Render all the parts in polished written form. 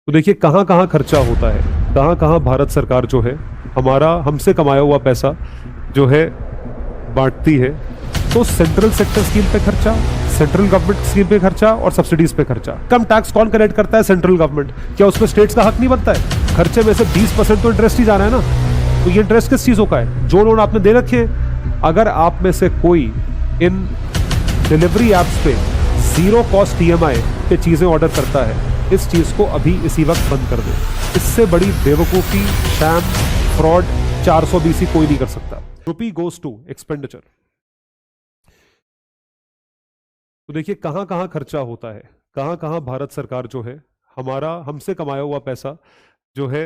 तो देखिए कहाँ कहाँ खर्चा होता है, कहाँ कहाँ भारत सरकार जो है हमारा हमसे कमाया हुआ पैसा जो है बांटती है। तो सेंट्रल सेक्टर स्कीम पे खर्चा, सेंट्रल गवर्नमेंट स्कीम पे खर्चा और सब्सिडीज पे खर्चा। कम टैक्स कौन कलेक्ट करता है? Central government. क्या उसमें स्टेट्स का हक नहीं बनता है? खर्चे में से 20% तो इंटरेस्ट ही जा रहा है ना। तो ये इंटरेस्ट किस चीजों का है? जो लोन आपने दे रखे हैं। अगर आप में से कोई इन डिलीवरी एप्स पे जीरो कॉस्ट EMI पे चीजें ऑर्डर करता है, इस चीज को अभी इसी वक्त बंद कर दे। इससे बड़ी बेवकूफी, शैम, फ्रॉड 420 कोई नहीं कर सकता। रुपी गोज टू एक्सपेंडिचर। तो देखिए कहां कहां खर्चा होता है, कहां कहां भारत सरकार जो है हमारा हमसे कमाया हुआ पैसा जो है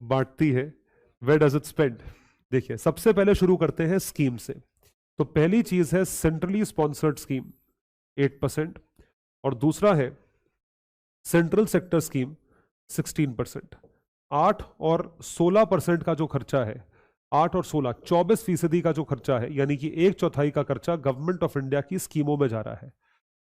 बांटती है। Where does it spend? देखिए सबसे पहले शुरू करते हैं स्कीम से। तो पहली चीज है सेंट्रली स्पॉन्सर्ड स्कीम 8%, और दूसरा है सेंट्रल सेक्टर स्कीम 16%। 8 और 16% का जो खर्चा है, 8 और 16 24% का जो खर्चा है, यानी कि 1/4 का खर्चा गवर्नमेंट ऑफ इंडिया की स्कीमों में जा रहा है।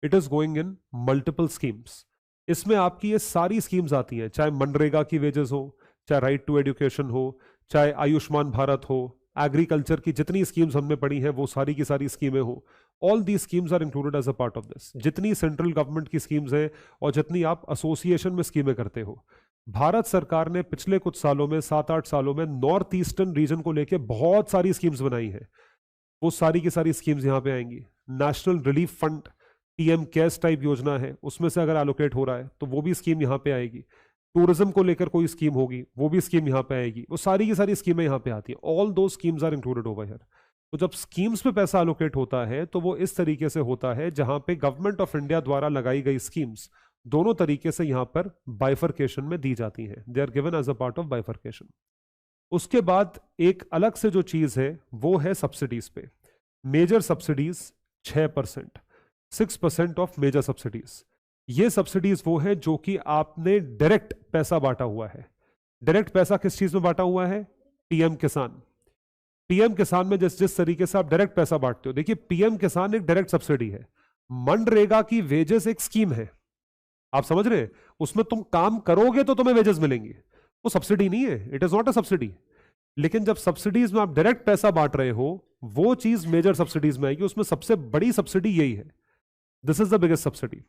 It is going in multiple schemes. इसमें आपकी ये सारी स्कीम्स आती हैं, चाहे मनरेगा की वेजेस हो, चाहे राइट टू एजुकेशन हो, चाहे आयुष्मान भारत हो, एग्रीकल्चर की जितनी स्कीम्स हमने पढ़ी हैं वो सारी की सारी स्कीमें हो। All the schemes are included as a part of this. जितनी सेंट्रल गवर्नमेंट की स्कीम्स हैं और जितनी आप एसोसिएशन में स्कीमें करते हो, भारत सरकार ने पिछले कुछ सालों में 7-8 सालों में नॉर्थ ईस्टर्न रीजन को लेकर बहुत सारी स्कीम्स बनाई है। वो सारी की सारी स्कीम्स यहां पे आएंगी। National relief fund, PM cares type योजना है, उसमें से अगर एलोकेट हो रहा है तो वो भी स्कीम यहां पे आएगी। टूरिज्म को लेकर कोई स्कीम होगी, वो भी स्कीम यहां पे आएगी। वो सारी की सारी स्कीमें यहां पे आती है। All those schemes are included over here. तो जब स्कीम्स पे पैसा एलोकेट होता है तो वो इस तरीके से होता है जहां पे गवर्नमेंट ऑफ इंडिया द्वारा लगाई गई स्कीम्स दोनों तरीके से यहां पर बाइफरकेशन में दी जाती हैं। They are given as a part of bifurcation. उसके बाद एक अलग से जो चीज है वो है सब्सिडीज पे। Major subsidies 6%, 6% of major subsidies. ये सब्सिडीज वो है जो कि आपने डायरेक्ट पैसा बांटा हुआ है। डायरेक्ट पैसा किस चीज में बांटा हुआ है? PM किसान। PM किसान में जिस जिस तरीके से आप डायरेक्ट पैसा बांटते हो, देखिए PM किसान एक डायरेक्ट सब्सिडी है। मनरेगा की वेजेस एक स्कीम है, आप समझ रहे हैं? उसमें तुम काम करोगे तो तुम्हें वेजेस मिलेंगे, वो सब्सिडी नहीं है, it is not a subsidy. लेकिन जब सब्सिडीज में आप डायरेक्ट पैसा बांट रहे हो, वो चीज मेजर सब्सिडीज में आएगी। उसमें सबसे बड़ी सब्सिडी यही है। This is the biggest subsidy.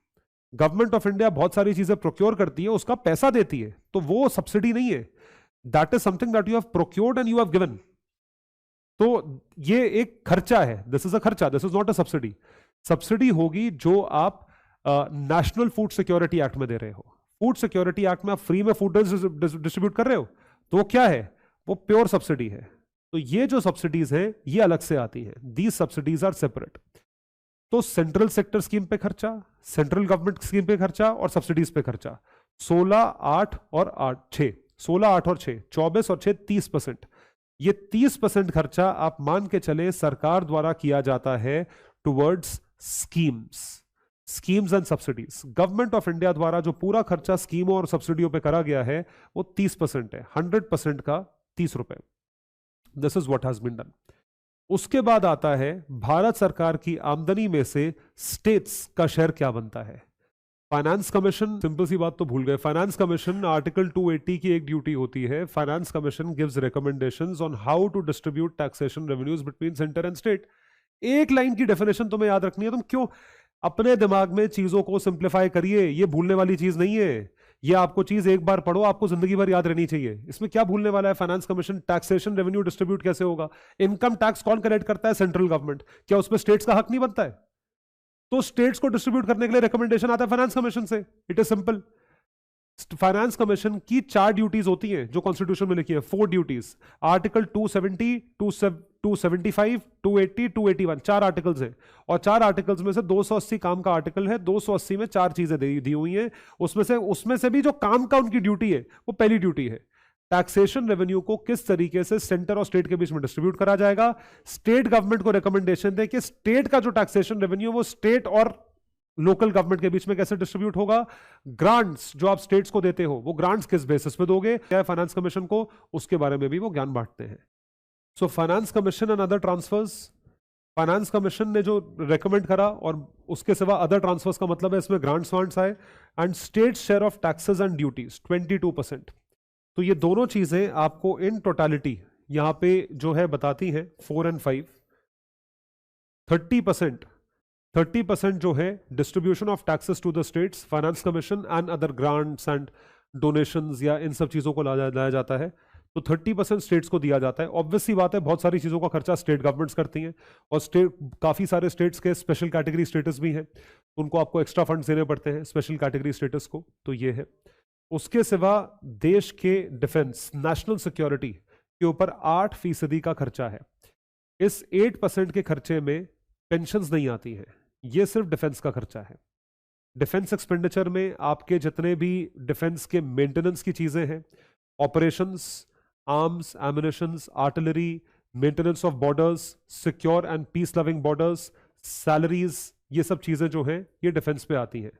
Government of India बहुत सारी चीजें प्रोक्योर करती है, उसका पैसा देती है, तो वो सब्सिडी नहीं है। That is something that you have procured and you have given. तो ये एक खर्चा है, दिस इज अ खर्चा, this is not a subsidy. Subsidy होगी जो आप नेशनल फूड सिक्योरिटी एक्ट में दे रहे हो। फूड सिक्योरिटी एक्ट में आप फ्री में फूड डिस्ट्रीब्यूट कर रहे हो, तो वो क्या है? वो प्योर सब्सिडी है। तो ये जो सब्सिडीज है ये अलग से आती है। These subsidies are separate. तो सेंट्रल सेक्टर स्कीम पे खर्चा, सेंट्रल गवर्नमेंट स्कीम पे खर्चा और सब्सिडीज पे खर्चा 16, 8 और 8, 6, 16, 8 और 6, 24 और 6, 30%। ये 30% खर्चा आप मान के चले सरकार द्वारा किया जाता है towards schemes and subsidies. Government of India द्वारा जो पूरा खर्चा स्कीमों और सब्सिडियों पे करा गया है वो 30% है। 100% का 30 रुपए। This is what has been done. उसके बाद आता है भारत सरकार की आमदनी में से स्टेट्स का शेयर क्या बनता है। फाइनेंस कमीशन, सिंपल सी बात तो भूल गए। फाइनेंस कमीशन आर्टिकल 280 की एक ड्यूटी होती है। Finance commission gives recommendations on how to distribute taxation revenues between centre and state. एक लाइन की डेफिनेशन तुम्हें याद रखनी है। तुम क्यों अपने दिमाग में चीजों को सिंप्लीफाई करिए, ये भूलने वाली चीज नहीं है। ये आपको चीज एक बार पढ़ो, आपको जिंदगी भर याद रहनी चाहिए। इसमें क्या भूलने वाला है? Finance commission taxation revenue distribute कैसे होगा? इनकम टैक्स कौन कलेक्ट करता है? Central government. क्या उसमें स्टेट्स का हक नहीं बनता है? तो स्टेट्स को डिस्ट्रीब्यूट करने के लिए रिकमेंडेशन आता है फाइनेंस कमीशन से। It is simple. Finance commission की 4 ड्यूटीज होती हैं जो कॉन्स्टिट्यूशन में लिखी है। 4 ड्यूटीज। आर्टिकल 270, 275, 280, 281, 4 आर्टिकल्स हैं। और 4 आर्टिकल्स में से 280 काम का आर्टिकल है। 280 में 4 चीजें दी हुई हैं। उसमें से भी जो काम का उनकी ड्यूटी है वो पहली ड्यूटी है, टैक्सेशन रेवेन्यू को किस तरीके से सेंटर और स्टेट के बीच में डिस्ट्रीब्यूट करा जाएगा। स्टेट गवर्नमेंट को रिकमेंडेशन दे कि स्टेट का जो टैक्सेशन रेवेन्यू वो स्टेट और लोकल गवर्नमेंट के बीच में कैसे डिस्ट्रीब्यूट होगा। ग्रांट्स जो आप स्टेट्स को देते हो वो ग्रांट्स किस बेसिस पे दोगे, क्या फाइनेंस कमीशन को, उसके बारे में भी वो ज्ञान बांटते हैं। So finance commission and other transfers, finance commission ने जो रेकमेंड करा, और उसके सिवा अदर ट्रांसफर्स का मतलब है इसमें ग्रांट्स वांट्स आए, and state share of taxes and duties 22%। तो ये दोनों चीजें आपको इन टोटालिटी यहां पे जो है बताती हैं 4 और 5। 30% जो है distribution of taxes to the states, finance commission and other grants and donations या इन सब चीजों को लाया जाता है। तो 30% स्टेट्स को दिया जाता है। ऑब्वियस सी बात है, बहुत सारी चीजों का खर्चा स्टेट गवर्नमेंट्स करती हैं, और काफी सारे स्टेट्स के स्पेशल कैटेगरी स्टेटस भी हैं, उनको आपको एक्स्ट्रा फंड्स देने पड़ते हैं स्पेशल कैटेगरी स्टेटस को। तो ये है। उसके सिवा देश के डिफेंस, नेशनल सिक्योरिटी के ऊपर 8% का खर्चा है। इस 8% के खर्चे में पेंशन्स नहीं आती हैं, ये सिर्फ डिफेंस का खर्चा है। डिफेंस एक्सपेंडिचर में आपके जितने भी डिफेंस के मेंटेनेंस की चीजें हैं, operations, arms, emanations, artillery, maintenance of borders, secure and peace loving borders, salaries, ये सब चीजें जो हैं ये डिफेंस पे आती हैं।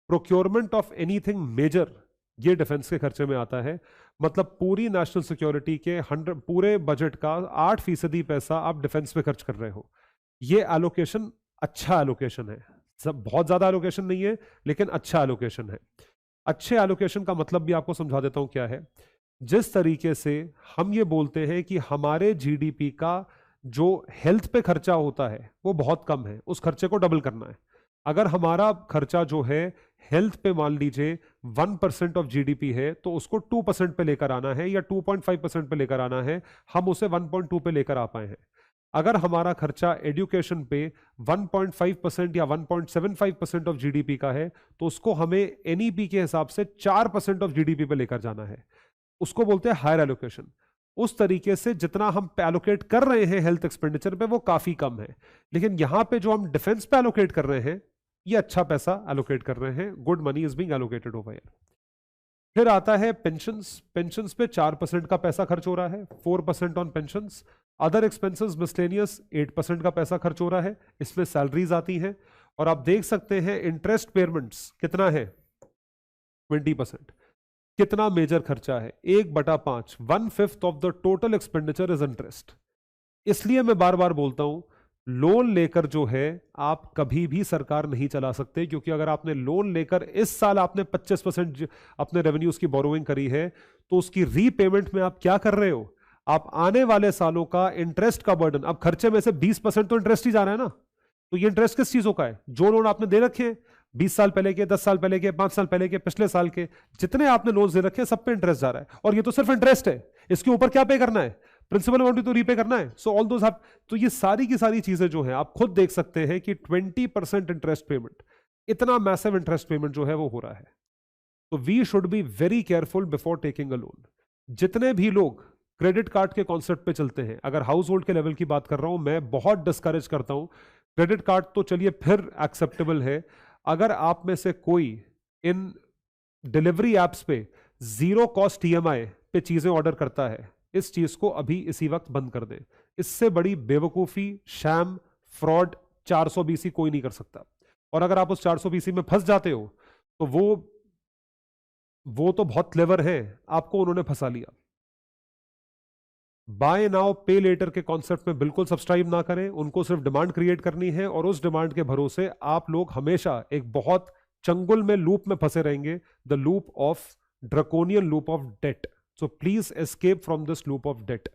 प्रोक्योरमेंट ऑफ एनीथिंग मेजर, ये डिफेंस के खर्चे में आता है। मतलब पूरी नेशनल सिक्योरिटी के 100 पूरे बजट का 8% पैसा आप डिफेंस पे खर्च कर रहे हो। ये एलोकेशन अच्छा एलोकेशन है, सब बहुत ज्यादा एलोकेशन नहीं है, लेकिन अच्छा एलोकेशन है। अच्छे एलोकेशन का मतलब भी आपको समझा देता हूं क्या है। जिस तरीके से हम ये बोलते हैं कि हमारे जीडीपी का जो हेल्थ पे खर्चा होता है वो बहुत कम है, उस खर्चे को डबल करना है। अगर हमारा खर्चा जो है हेल्थ पे मान लीजिए 1% ऑफ जीडीपी है, तो उसको 2% पे लेकर आना है या 2.5% पे लेकर आना है। हम उसे 1.2 पे लेकर आ पाए हैं। अगर हमारा खर्चा एजुकेशन पे 1.5% या 1.75% ऑफ जीडीपी का है, तो उसको हमें एनईपी के हिसाब से 4% ऑफ जीडीपी पे लेकर जाना है। उसको बोलते हैं हायर एलोकेशन। उस तरीके से जितना हम एलोकेट कर रहे हैं हेल्थ एक्सपेंडिचर पे वो काफी कम है, लेकिन यहां पे जो हम डिफेंस पे एलोकेट कर रहे हैं ये अच्छा पैसा एलोकेट कर रहे हैं। Good money is being allocated over here. फिर आता है पेंशन्स। पेंशन्स पे 4% का पैसा खर्च हो रहा है, 4% on pensions. Other expenses miscellaneous 8% का पैसा खर्च हो रहा है, इसमें सैलरीज आती हैं। और आप देख सकते हैं इंटरेस्ट पेमेंट्स कितना है, 20%। कितना मेजर खर्चा है, 1/5, 1/5 of the total expenditure is interest. इसलिए मैं बार बार बोलता हूं, लोन लेकर जो है आप कभी भी सरकार नहीं चला सकते, क्योंकि अगर आपने लोन लेकर इस साल आपने 25% अपने रेवेन्यूज की बोरोइंग करी है, तो उसकी रीपेमेंट में आप क्या कर रहे हो, आप आने वाले सालों का इंटरेस्ट का बर्डन, अब खर्चे में से 20% तो इंटरेस्ट ही जा रहा है ना। तो ये इंटरेस्ट किस चीजों का है, जो लोन आपने दे रखे हैं 20 साल पहले के, 10 साल पहले के, 5 साल पहले के, पिछले साल के, जितने आपने लोन दे रखे हैं सब पे इंटरेस्ट जा रहा है। और ये तो सिर्फ इंटरेस्ट है, इसके ऊपर क्या पे करना है, प्रिंसिपल अमाउंट भी तो रीपे करना है। सो ऑल दोस हैव, तो ये सारी की सारी चीजें जो है आप खुद देख सकते हैं कि 20% इंटरेस्ट पेमेंट, इतना मैसिव इंटरेस्ट पेमेंट जो है वो हो रहा है। तो we should be very careful before taking a loan. जितने भी लोग क्रेडिट कार्ड के कॉन्सेप्ट पे चलते हैं, अगर हाउस होल्ड के लेवल की बात कर रहा हूं, मैं बहुत डिस्करेज करता हूं। क्रेडिट कार्ड तो चलिए फिर एक्सेप्टेबल है, अगर आप में से कोई इन डिलीवरी एप्स पे 0 कॉस्ट ईएमआई पे चीजें ऑर्डर करता है, इस चीज को अभी इसी वक्त बंद कर दें। इससे बड़ी बेवकूफी, शैम, फ्रॉड 420 कोई नहीं कर सकता। और अगर आप उस 420 में फंस जाते हो तो वो तो बहुत क्लेवर है, आपको उन्होंने फंसा लिया। बाय नाउ पे लेटर के कॉन्सेप्ट में बिल्कुल सब्सक्राइब ना करें, उनको सिर्फ डिमांड क्रिएट करनी है, और उस डिमांड के भरोसे आप लोग हमेशा एक बहुत चंगुल में लूप में फंसे रहेंगे, the loop of draconian loop of debt. So please escape from this loop of date.